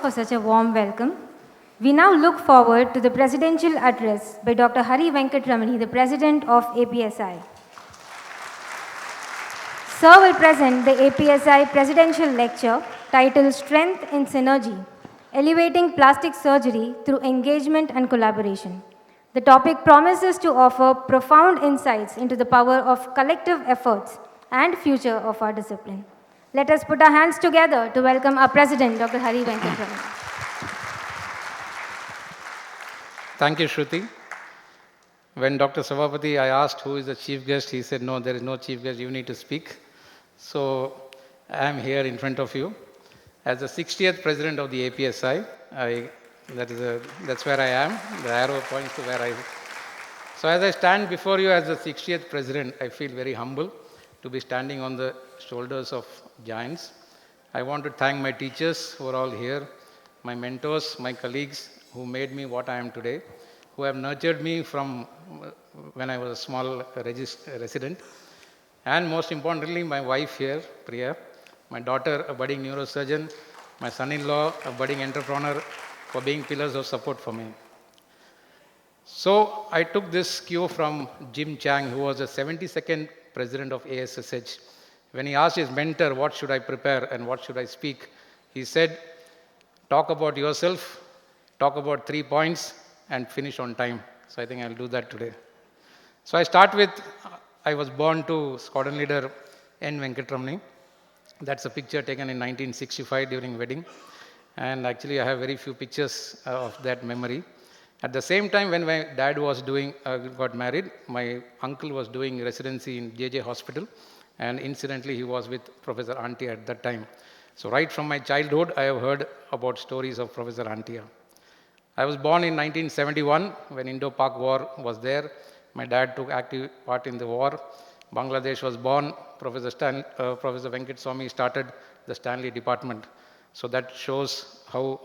for such a warm welcome. We now look forward to the presidential address by Dr. Hari Venkatramani, the President of APSI. Sir will present the APSI Presidential Lecture titled Strength in Synergy, Elevating Plastic Surgery Through Engagement and Collaboration. The topic promises to offer profound insights into the power of collective efforts and future of our discipline. Let us put our hands together to welcome our President, Dr. Hari Venkatramani. Thank you, Shruti. When Dr. Savapati, I asked who is the chief guest, he said, no, there is no chief guest, you need to speak. So I am here in front of you. As the 60th president of the APSI, that's where I am. The arrow points to where I am. So as I stand before you as the 60th president, I feel very humble to be standing on the shoulders of giants. I want to thank my teachers who are all here, my mentors, my colleagues who made me what I am today, who have nurtured me from when I was a small resident. And most importantly, my wife here, Priya, my daughter, a budding neurosurgeon, my son-in-law, a budding entrepreneur, for being pillars of support for me. So I took this cue from Jim Chang, who was the 72nd president of ASSH. When he asked his mentor, what should I prepare and what should I speak? He said, talk about yourself, talk about 3 points, and finish on time. So I think I'll do that today. So I start with, I was born to squadron leader N. Venkatramani. That's a picture taken in 1965 during wedding. And actually I have very few pictures of that memory. At the same time, when my dad was got married, my uncle was doing residency in JJ Hospital. And incidentally, he was with Professor Antia at that time. So right from my childhood, I have heard about stories of Professor Antia. I was born in 1971 when Indo-Pak War was there. My dad took active part in the war. Bangladesh was born. Professor Venkatramani started the Stanley Department. So that shows how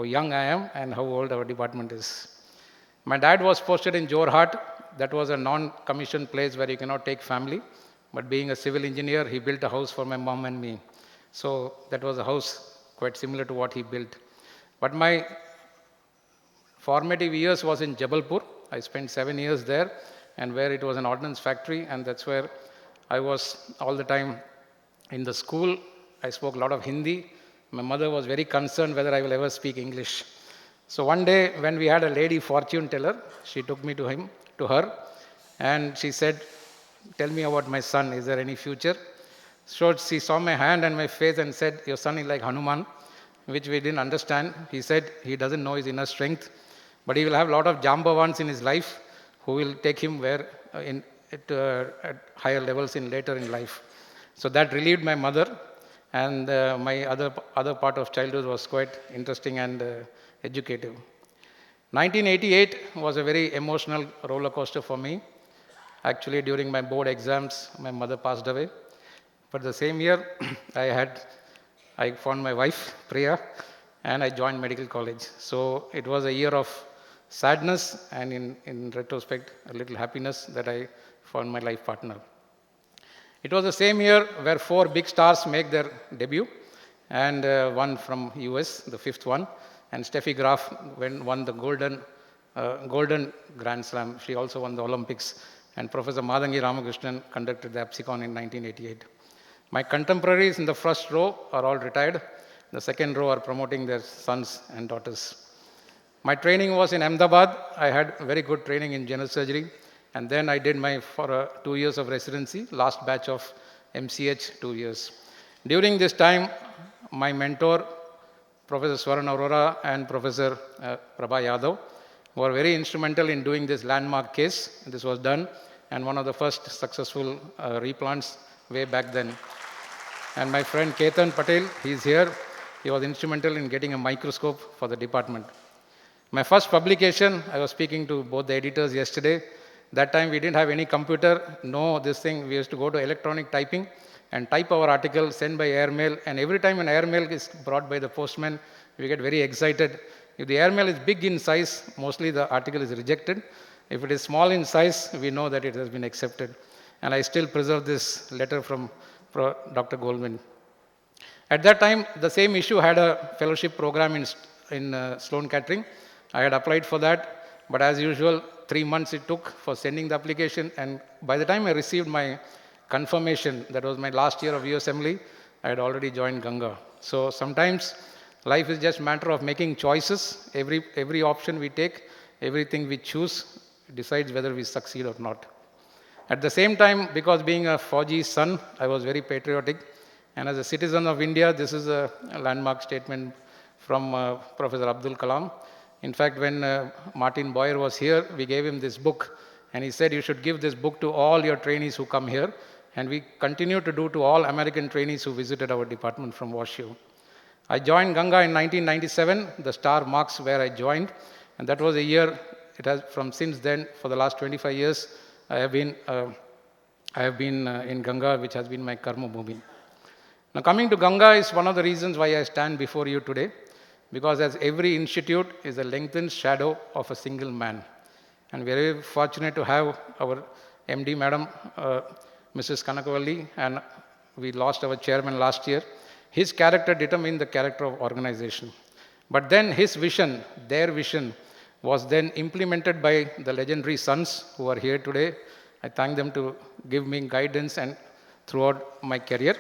young I am and how old our department is. My dad was posted in Jorhat. That was a non-commissioned place where you cannot take family. But being a civil engineer, he built a house for my mom and me. So that was a house quite similar to what he built. But my formative years was in Jabalpur. I spent 7 years there, and where it was an ordnance factory, and that's where I was all the time in the school. I spoke a lot of Hindi. My mother was very concerned whether I will ever speak English. So one day when we had a lady fortune teller, she took me to her, and she said, tell me about my son, is there any future? So she saw my hand and my face and said, your son is like Hanuman, which we didn't understand. He said he doesn't know his inner strength, but he will have a lot of Jambavans in his life who will take him at higher levels later in life. So that relieved my mother, and my other part of childhood was quite interesting and educative. 1988 was a very emotional roller coaster for me. Actually, during my board exams, my mother passed away. But the same year, I found my wife, Priya, and I joined medical college. So it was a year of sadness and in retrospect, a little happiness that I found my life partner. It was the same year where 4 big stars make their debut, and one from US, the 5th one, and Steffi Graf won the golden Grand Slam. She also won the Olympics. And Professor Madangi Ramakrishnan conducted the APSICON in 1988. My contemporaries in the first row are all retired. The second row are promoting their sons and daughters. My training was in Ahmedabad. I had very good training in general surgery. And then I did for 2 years of residency, last batch of MCH, 2 years. During this time, my mentor, Professor Swaran Arora and Professor Prabha Yadav, were very instrumental in doing this landmark case. This was done, and one of the first successful replants way back then. And my friend Ketan Patel, he's here. He was instrumental in getting a microscope for the department. My first publication, I was speaking to both the editors yesterday. That time we didn't have any computer, no this thing. We used to go to electronic typing and type our article, send by airmail. And every time an airmail is brought by the postman, we get very excited. If the airmail is big in size, mostly the article is rejected. If it is small in size, we know that it has been accepted. And I still preserve this letter from Dr. Goldman. At that time, the same issue had a fellowship program in Sloan Kettering. I had applied for that, but as usual, 3 months it took for sending the application. And by the time I received my confirmation, that was my last year of USMLE, I had already joined Ganga. So sometimes life is just a matter of making choices. Every option we take, everything we choose decides whether we succeed or not. At the same time, because being a Fauji's son, I was very patriotic. And as a citizen of India, this is a landmark statement from Professor Abdul Kalam. In fact, when Martin Boyer was here, we gave him this book. And he said, you should give this book to all your trainees who come here. And we continue to do to all American trainees who visited our department from WashU. I joined Ganga in 1997. The star marks where I joined. And that was a year, it has from since then, for the last 25 years, I have been in Ganga, which has been my karma bhumi. Now, coming to Ganga is one of the reasons why I stand before you today, because as every institute is a lengthened shadow of a single man. And we are very fortunate to have our MD Madam, Mrs. Kanakovalli, and we lost our chairman last year. His character determined the character of organization. But then his vision, their vision, was then implemented by the legendary sons who are here today. I thank them to give me guidance and throughout my career.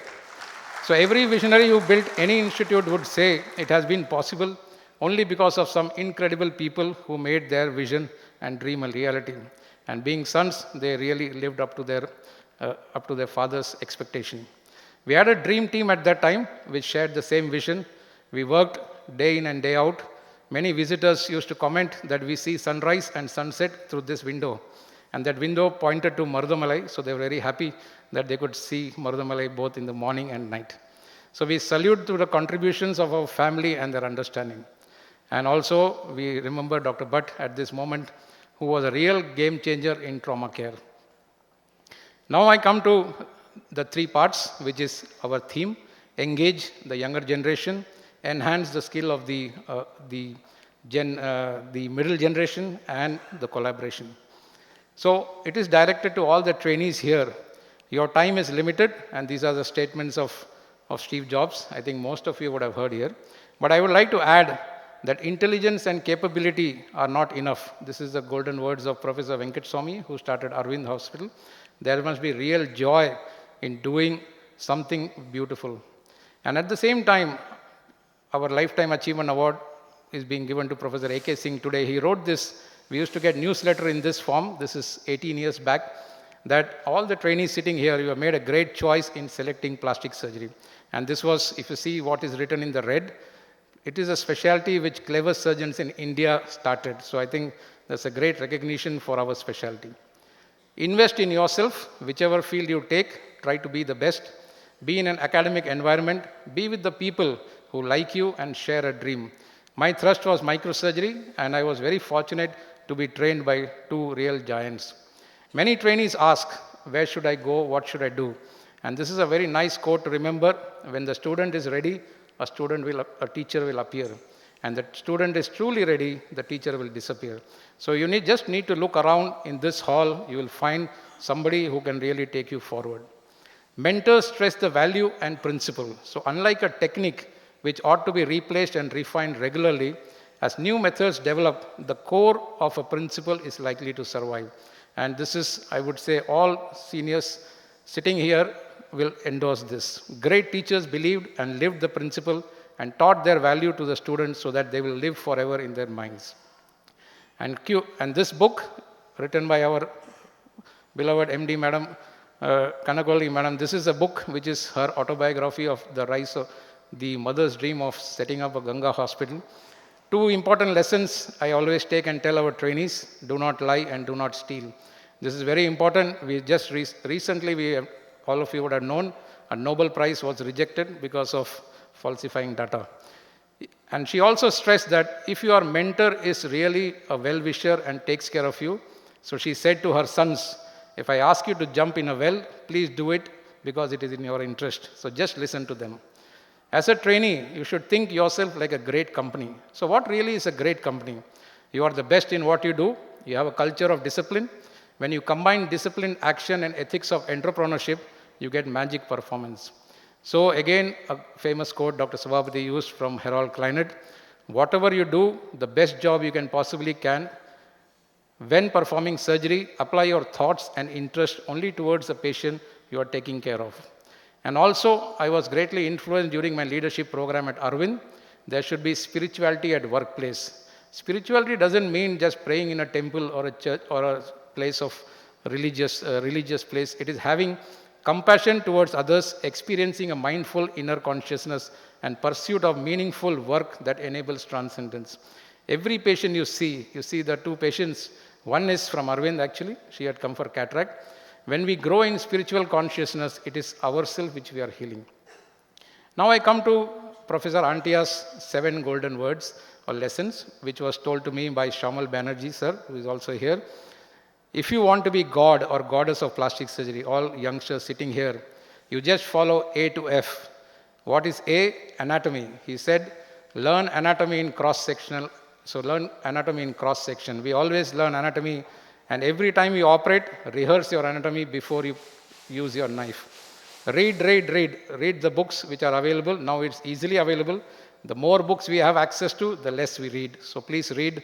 So every visionary who built any institute would say it has been possible only because of some incredible people who made their vision and dream a reality. And being sons, they really lived up to their father's expectation. We had a dream team at that time which shared the same vision. We worked day in and day out. Many visitors used to comment that we see sunrise and sunset through this window. And that window pointed to Marudamalai, so they were very happy that they could see Marudamalai both in the morning and night. So we salute to the contributions of our family and their understanding. And also, we remember Dr. Bhatt at this moment, who was a real game changer in trauma care. Now I come to the three parts, which is our theme: engage the younger generation, enhance the skill of the middle generation, and the collaboration. So it is directed to all the trainees here. Your time is limited, and these are the statements of Steve Jobs. I think most of you would have heard here. But I would like to add that intelligence and capability are not enough. This is the golden words of Professor Venkatramani, who started Arvind Hospital. There must be real joy in doing something beautiful. And at the same time, our Lifetime Achievement Award is being given to Professor A.K. Singh today. He wrote this. We used to get newsletter in this form. This is 18 years back. That all the trainees sitting here, you have made a great choice in selecting plastic surgery. And this was, if you see what is written in the red, it is a specialty which clever surgeons in India started. So I think that's a great recognition for our specialty. Invest in yourself, whichever field you take, try to be the best. Be in an academic environment. Be with the people who like you and share a dream. My thrust was microsurgery, and I was very fortunate to be trained by two real giants. Many trainees ask, where should I go, what should I do? And this is a very nice quote to remember. When the student is ready, a teacher will appear. And the student is truly ready, the teacher will disappear. So you just need to look around in this hall, you will find somebody who can really take you forward. Mentors stress the value and principle. So unlike a technique which ought to be replaced and refined regularly, as new methods develop, the core of a principle is likely to survive. And this is, I would say, all seniors sitting here will endorse this. Great teachers believed and lived the principle and taught their value to the students so that they will live forever in their minds. And this book, written by our beloved MD Madam, Kanagoli Madam, this is a book which is her autobiography of the rise of the mother's dream of setting up a Ganga hospital. Two important lessons I always take and tell our trainees: do not lie and do not steal. This is very important. We just recently, all of you would have known, a Nobel Prize was rejected because of falsifying data. And she also stressed that if your mentor is really a well-wisher and takes care of you, so she said to her sons, if I ask you to jump in a well, please do it because it is in your interest. So just listen to them. As a trainee, you should think yourself like a great company. So what really is a great company? You are the best in what you do. You have a culture of discipline. When you combine discipline, action, and ethics of entrepreneurship, you get magic performance. So again, a famous quote Dr. Sabapathy used from Harold Kleinet, whatever you do, the best job you can possibly can, when performing surgery, apply your thoughts and interest only towards the patient you are taking care of. And also, I was greatly influenced during my leadership program at Arvind. There should be spirituality at workplace. Spirituality doesn't mean just praying in a temple or a church or a place of religious place. It is having compassion towards others, experiencing a mindful inner consciousness, and pursuit of meaningful work that enables transcendence. Every patient you see the two patients. One is from Arvind actually, she had come for cataract. When we grow in spiritual consciousness, it is ourselves which we are healing. Now I come to Professor Antia's 7 golden words or lessons, which was told to me by Shamal Banerjee sir, who is also here. If you want to be God or goddess of plastic surgery, all youngsters sitting here, you just follow A to F. What is A? Anatomy. He said, learn anatomy in cross-sectional. So learn anatomy in cross-section. We always learn anatomy, and every time you operate, rehearse your anatomy before you use your knife. Read the books which are available. Now it's easily available. The more books we have access to, the less we read. So please read.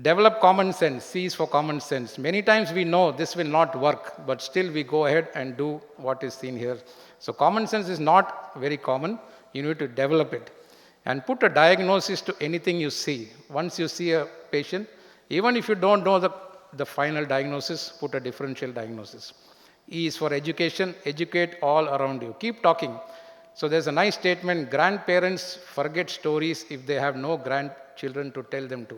Develop common sense. C is for common sense. Many times we know this will not work, but still we go ahead and do what is seen here. So common sense is not very common. You need to develop it. And put a diagnosis to anything you see. Once you see a patient, even if you don't know the final diagnosis, put a differential diagnosis. E is for education. Educate all around you. Keep talking. So there's a nice statement, grandparents forget stories if they have no grandchildren to tell them to.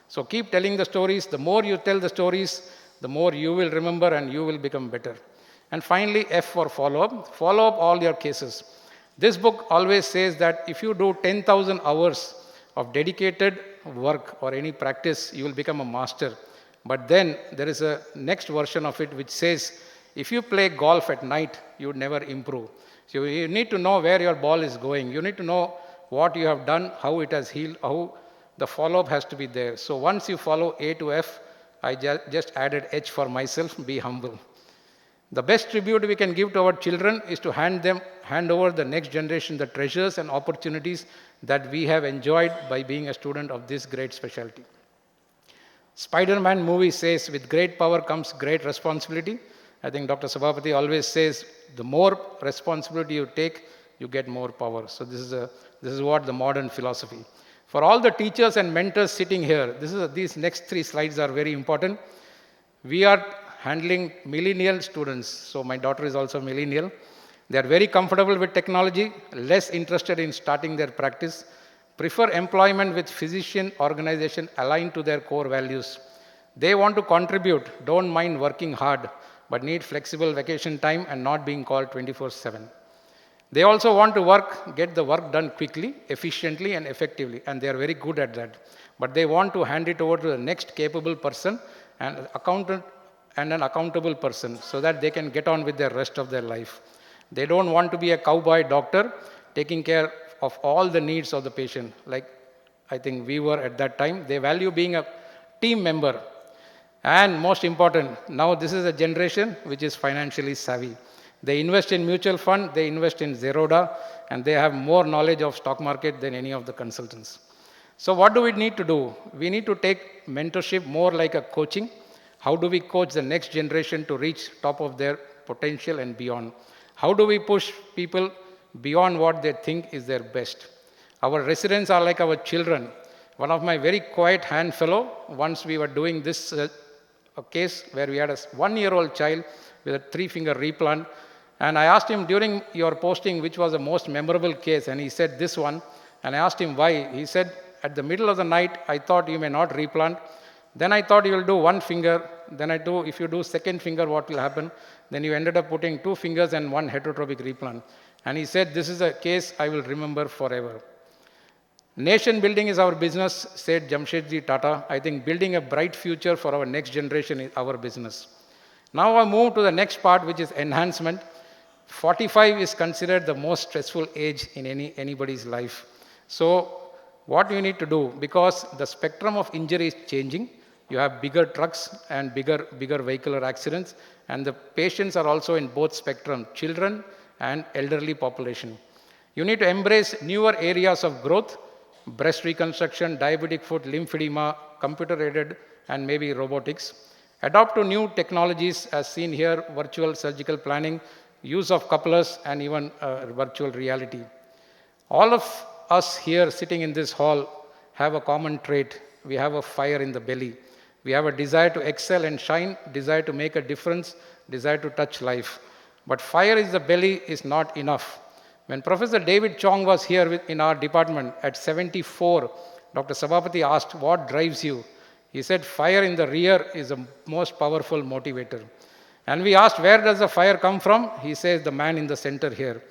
So keep telling the stories. The more you tell the stories, the more you will remember and you will become better. And finally, F for follow-up. Follow up all your cases. This book always says that if you do 10,000 hours of dedicated work or any practice, you will become a master. But then there is a next version of it which says, if you play golf at night, you would never improve. So you need to know where your ball is going. You need to know what you have done, how it has healed, how the follow-up has to be there. So once you follow A to F, I just added H for myself, be humble. The best tribute we can give to our children is to hand over the next generation the treasures and opportunities that we have enjoyed by being a student of this great specialty. Spider-Man movie says, with great power comes great responsibility. I think Dr. Sabapathy always says, the more responsibility you take, you get more power. So this is what the modern philosophy. For all the teachers and mentors sitting here, these next 3 slides are very important. We are handling millennial students. So my daughter is also millennial. They are very comfortable with technology, less interested in starting their practice, prefer employment with physician organization aligned to their core values. They want to contribute, don't mind working hard, but need flexible vacation time and not being called 24/7. They also want to get the work done quickly, efficiently, and effectively, and they are very good at that. But they want to hand it over to the next capable person and an accountable person so that they can get on with the rest of their life. They don't want to be a cowboy doctor taking care of all the needs of the patient, like I think we were at that time. They value being a team member. And most important, now this is a generation which is financially savvy. They invest in mutual fund, they invest in Zerodha, and they have more knowledge of stock market than any of the consultants. So what do we need to do? We need to take mentorship more like a coaching. How do we coach the next generation to reach top of their potential and beyond? How do we push people beyond what they think is their best? Our residents are like our children. One of my very quiet hand fellow, once we were doing this a case where we had a 1-year-old child with a 3-finger replant, and I asked him during your posting which was the most memorable case, and he said this one, and I asked him why. He said, at the middle of the night, I thought you may not replant. Then I thought you will do 1 finger. Then if you do second finger, what will happen? Then you ended up putting 2 fingers and 1 heterotropic replant. And he said, this is a case I will remember forever. Nation building is our business, said Jamshedji Tata. I think building a bright future for our next generation is our business. Now I move to the next part, which is enhancement. 45 is considered the most stressful age in anybody's life. So what you need to do, because the spectrum of injury is changing, you have bigger trucks and bigger vehicular accidents, and the patients are also in both spectrum, children and elderly population. You need to embrace newer areas of growth, breast reconstruction, diabetic foot, lymphedema, computer-aided, and maybe robotics. Adopt to new technologies as seen here, virtual surgical planning, use of couplers, and even virtual reality. All of us here sitting in this hall have a common trait. We have a fire in the belly. We have a desire to excel and shine, desire to make a difference, desire to touch life. But fire in the belly is not enough. When Professor David Chong was here in our department at 74, Dr. Sabapati asked, "What drives you?" He said, "Fire in the rear is the most powerful motivator." And we asked, "Where does the fire come from?" He says, "The man in the center here."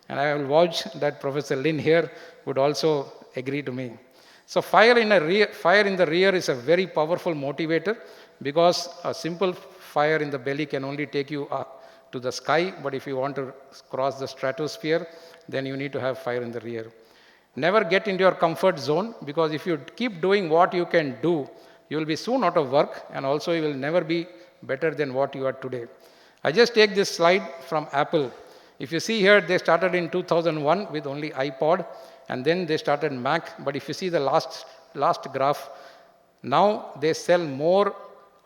And I will vouch that Professor Lin here would also agree to me. So fire in the rear is a very powerful motivator, because a simple fire in the belly can only take you to the sky, but if you want to cross the stratosphere, then you need to have fire in the rear. Never get into your comfort zone, because if you keep doing what you can do, you will be soon out of work, and also you will never be better than what you are today. I just take this slide from Apple. If you see here, they started in 2001 with only iPod, and then they started Mac. But if you see the last graph, now they sell more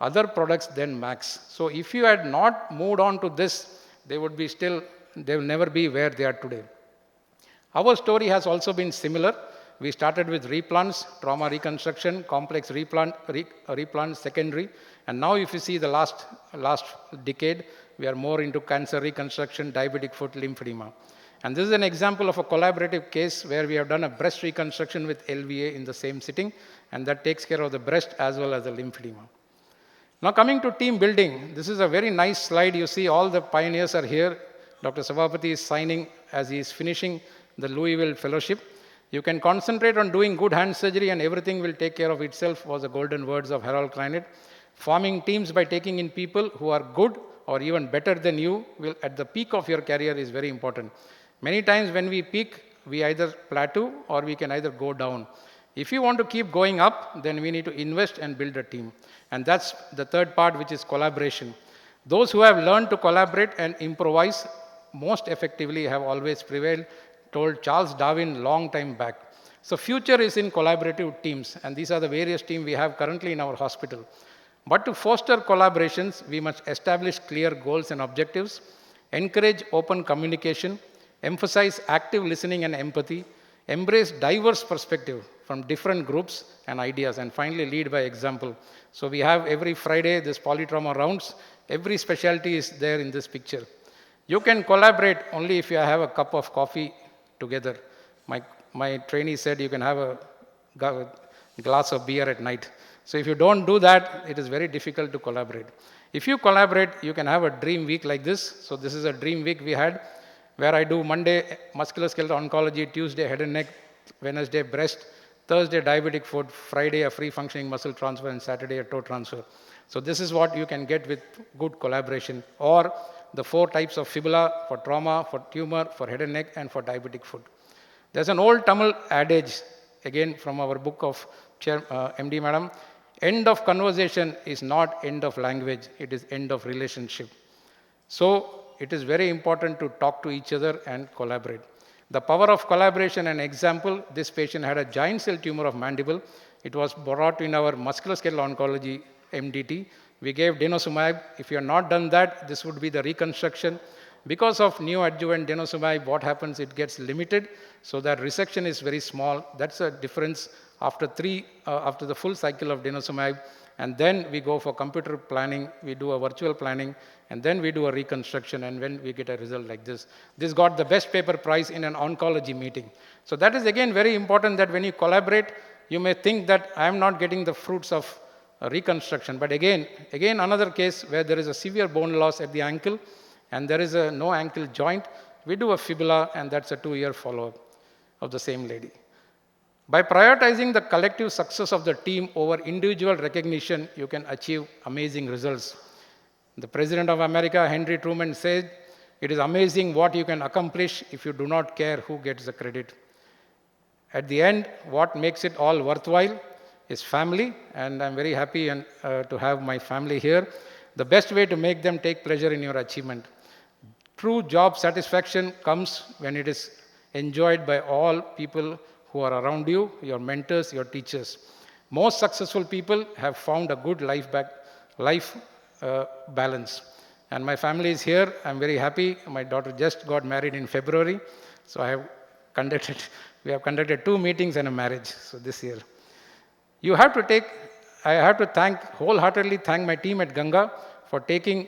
other products than Macs. So if you had not moved on to this, they will never be where they are today. Our story has also been similar. We started with replants, trauma reconstruction, complex replant secondary, and now if you see the last decade, we are more into cancer reconstruction, diabetic foot, lymphedema. And this is an example of a collaborative case where we have done a breast reconstruction with LVA in the same sitting, and that takes care of the breast as well as the lymphedema. Now coming to team building, this is a very nice slide. You see all the pioneers are here. Dr. Sabapati is signing as he is finishing the Louisville Fellowship. You can concentrate on doing good hand surgery and everything will take care of itself, was the golden words of Harold Kleinet. Forming teams by taking in people who are good or even better than you will at the peak of your career is very important. Many times when we peak, we either plateau or we can either go down. If you want to keep going up, then we need to invest and build a team. And that's the third part, which is collaboration. Those who have learned to collaborate and improvise most effectively have always prevailed, told Charles Darwin long time back. So future is in collaborative teams, and these are the various teams we have currently in our hospital. But to foster collaborations, we must establish clear goals and objectives, encourage open communication, emphasize active listening and empathy, embrace diverse perspective from different groups and ideas, and finally lead by example. So we have every Friday this polytrauma rounds. Every specialty is there in this picture. You can collaborate only if you have a cup of coffee together. My trainee said you can have a glass of beer at night. So if you don't do that, it is very difficult to collaborate. If you collaborate, you can have a dream week like this. So this is a dream week we had, where I do Monday musculoskeletal oncology, Tuesday head and neck, Wednesday breast, Thursday diabetic foot, Friday a free functioning muscle transfer, and Saturday a toe transfer. So this is what you can get with good collaboration, or the 4 types of fibula for trauma, for tumor, for head and neck, and for diabetic foot. There's an old Tamil adage, again from our book of MD Madam, end of conversation is not end of language, it is end of relationship. So it is very important to talk to each other and collaborate. The power of collaboration, an example, this patient had a giant cell tumor of mandible. It was brought in our musculoskeletal oncology MDT. We gave denosumab. If you have not done that, this would be the reconstruction. Because of neoadjuvant denosumab, what happens, it gets limited, so that resection is very small. That's a difference after the full cycle of denosumab. And then we go for computer planning, we do a virtual planning, and then we do a reconstruction, and when we get a result like this. This got the best paper prize in an oncology meeting. So that is again very important, that when you collaborate, you may think that I am not getting the fruits of reconstruction. But again another case where there is a severe bone loss at the ankle, and there is a no ankle joint, we do a fibula, and that's a 2-year follow-up of the same lady. By prioritizing the collective success of the team over individual recognition, you can achieve amazing results. The President of America, Henry Truman, said, "It is amazing what you can accomplish if you do not care who gets the credit." At the end, what makes it all worthwhile is family, and I'm very happy to have my family here. The best way to make them take pleasure in your achievement. True job satisfaction comes when it is enjoyed by all people who are around you, your mentors, your teachers. Most successful people have found a good life balance. And my family is here. I'm very happy. My daughter just got married in February. So conducted, we have conducted 2 meetings and a marriage. So this year. You have to take, I have to wholeheartedly thank my team at Ganga for taking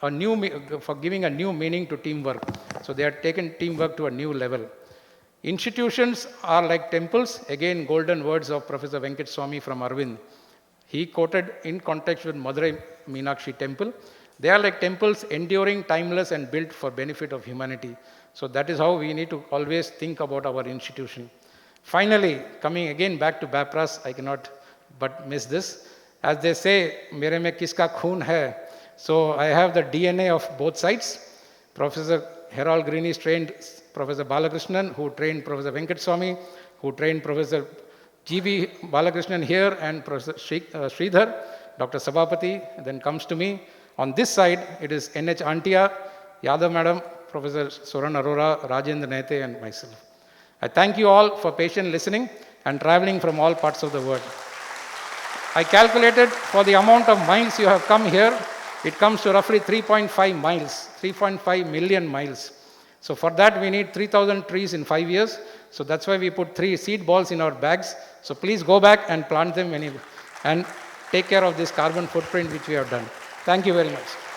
for giving a new meaning to teamwork. So they have taken teamwork to a new level. Institutions are like temples. Again, golden words of Professor Venkatramani from Arvind. He quoted in context with Madurai Meenakshi temple. They are like temples, enduring, timeless, and built for benefit of humanity. So that is how we need to always think about our institution. Finally, coming again back to BAPRAS, I cannot but miss this. As they say, mere mein kiska khoon hai. So I have the DNA of both sides. Professor Harold Green is trained Professor Balakrishnan, who trained Professor Venkatramani, who trained Professor G.B. Balakrishnan here, and Professor Sridhar, Dr. Sabapati, then comes to me. On this side, it is N.H. Antia, Yadav Madam, Professor Suran Arora, Rajendra Nete, and myself. I thank you all for patient listening and traveling from all parts of the world. I calculated for the amount of miles you have come here, it comes to roughly 3.5 miles, 3.5 million miles. So for that, we need 3,000 trees in 5 years. So that's why we put 3 seed balls in our bags. So please go back and plant them and take care of this carbon footprint which we have done. Thank you very much.